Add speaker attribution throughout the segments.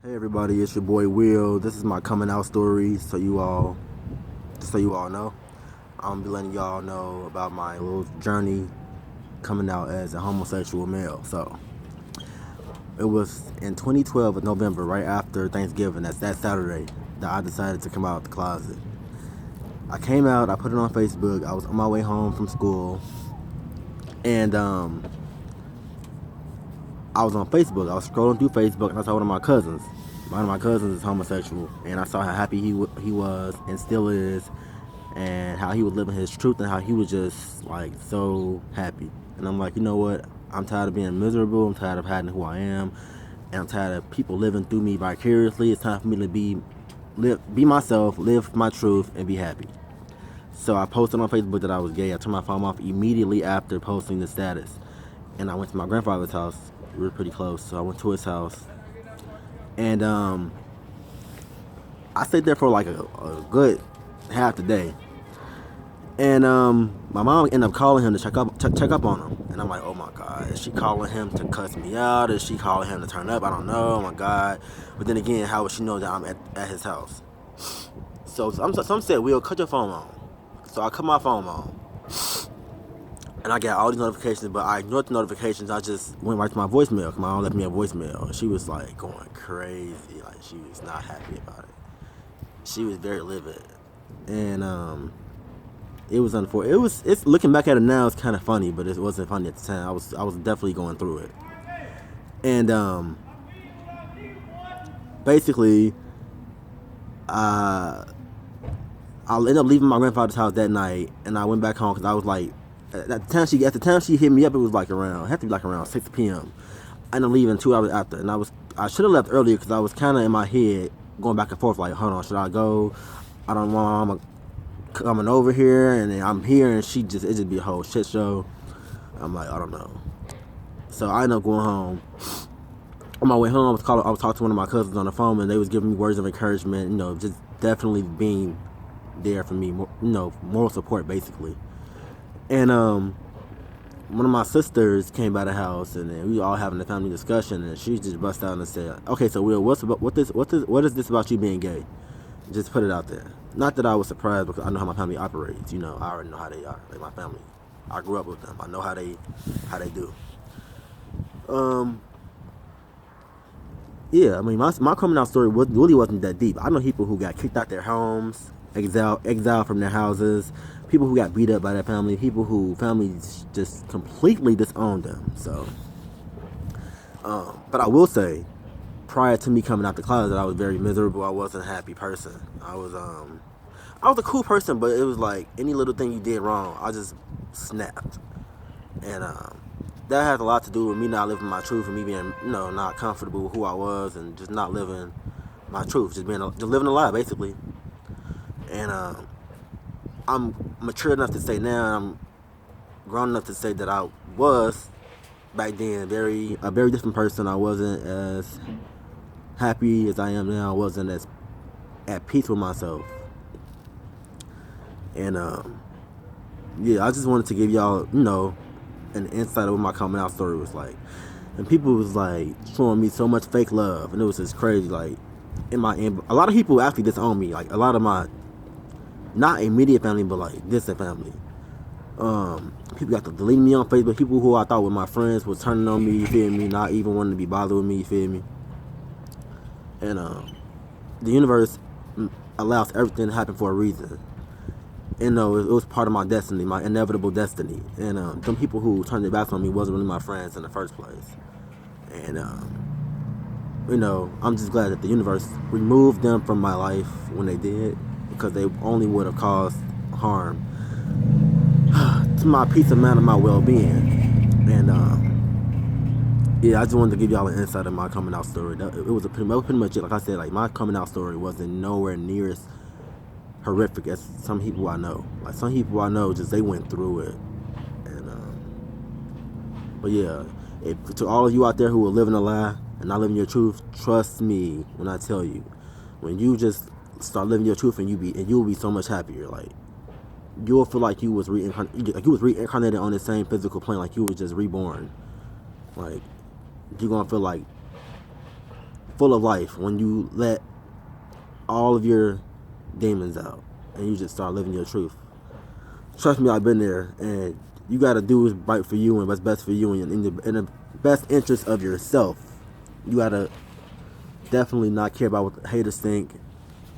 Speaker 1: Hey everybody, it's your boy Will. This is my coming out story, just so you all know. I'm gonna be letting y'all know about my little journey coming out as a homosexual male. So it was in 2012 in November, right after Thanksgiving. That's that Saturday that I decided to come out of the closet. I came out. I put it on Facebook. I was on my way home from school, and I was on Facebook. I was scrolling through Facebook, and I saw one of my cousins. One of my cousins is homosexual, and I saw how happy he was and still is, and how he was living his truth, and how he was just like so happy. And I'm like, you know what? I'm tired of being miserable. I'm tired of hiding who I am, and I'm tired of people living through me vicariously. It's time for me to be myself, live my truth, and be happy. So I posted on Facebook that I was gay. I turned my phone off immediately after posting the status, and I went to my grandfather's house. We were pretty close, so I went to his house, and I stayed there for like a good half the day. And my mom ended up calling him to check up on him, and I'm like, oh my god, is she calling him to cuss me out? Is she calling him to turn up? I don't know. Oh my god. But then again, how would she know that I'm at his house? So some said, Will, cut your phone on. So I cut my phone on, and I got all these notifications, but I ignored the notifications. I just went right to my voicemail. Cause my mom left me a voicemail, and she was like going crazy. Like she was not happy about it. She was very livid, and it was unfortunate. It's looking back at it now, it's kind of funny, but it wasn't funny at the time. I was definitely going through it, and basically, uh, I ended up leaving my grandfather's house that night, and I went back home because I was like, at the time she hit me up, it was like around, it had to be like around 6 p.m. I ended up leaving 2 hours after, and I should have left earlier because I was kind of in my head going back and forth like, hold on, should I go? I don't want mama coming over here, and then I'm here, and it just be a whole shit show. I'm like, I don't know. So I ended up going home. On my way home, I was talking to one of my cousins on the phone, and they was giving me words of encouragement. Just definitely being there for me. Moral support basically. And one of my sisters came by the house, and then we all having a family discussion, and she just bust out and said, "Okay, so Will, what is this about you being gay?" Just put it out there. Not that I was surprised because I know how my family operates. I already know how they are. Like my family, I grew up with them. I know how they do. Um, yeah, I mean, my coming out story really wasn't that deep. I know people who got kicked out their homes, exiled from their houses, people who got beat up by their family, people who families just completely disowned them. So, but I will say, prior to me coming out the closet, I was very miserable. I wasn't a happy person. I was a cool person, but it was like any little thing you did wrong, I just snapped, and that has a lot to do with me not living my truth and me being, not comfortable with who I was and just not living my truth, just living a lie basically. And I'm mature enough to say now, and I'm grown enough to say that I was back then a very different person. I wasn't as happy as I am now. I wasn't as at peace with myself. And yeah, I just wanted to give y'all, an insight of what my coming out story was like. And people was like showing me so much fake love, and it was just crazy. Like a lot of people actually disown me. Like a lot of my not immediate family, but like distant family. People got to delete me on Facebook. People who I thought were my friends was turning on me. You feel me? Not even wanting to be bothered with me. You feel me? And the universe allows everything to happen for a reason. It was part of my destiny, my inevitable destiny. And some people who turned their backs on me wasn't really my friends in the first place. And I'm just glad that the universe removed them from my life when they did, because they only would have caused harm to my peace of mind and my well-being. And yeah, I just wanted to give y'all an insight of my coming out story. That was pretty much it. Like I said, like my coming out story wasn't nowhere near as horrific as some people I know. Like some people I know, just they went through it. And but yeah, to all of you out there who are living a lie and not living your truth, trust me when I tell you, when you just start living your truth, and you'll be so much happier. Like you'll feel like you was reincarnated on the same physical plane, like you was just reborn. Like you're gonna feel like full of life when you let all of your demons out and you just start living your truth. Trust me, I've been there, and you got to do what's right for you and what's best for you and in the best interest of yourself. You got to definitely not care about what the haters think.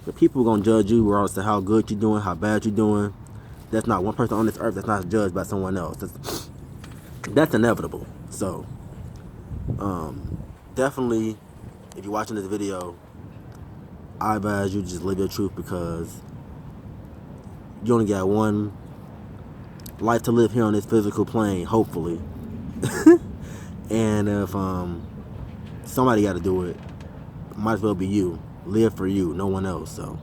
Speaker 1: The people are going to judge you regardless of how good you're doing, how bad you're doing. There's not one person on this earth that's not judged by someone else. That's inevitable. So, definitely, if you're watching this video, I advise you to just live your truth, because you only got one life to live here on this physical plane, hopefully. And if somebody got to do it, might as well be you. Live for you, no one else. So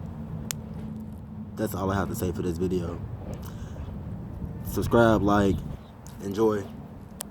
Speaker 1: that's all I have to say for this video. Subscribe, like, enjoy.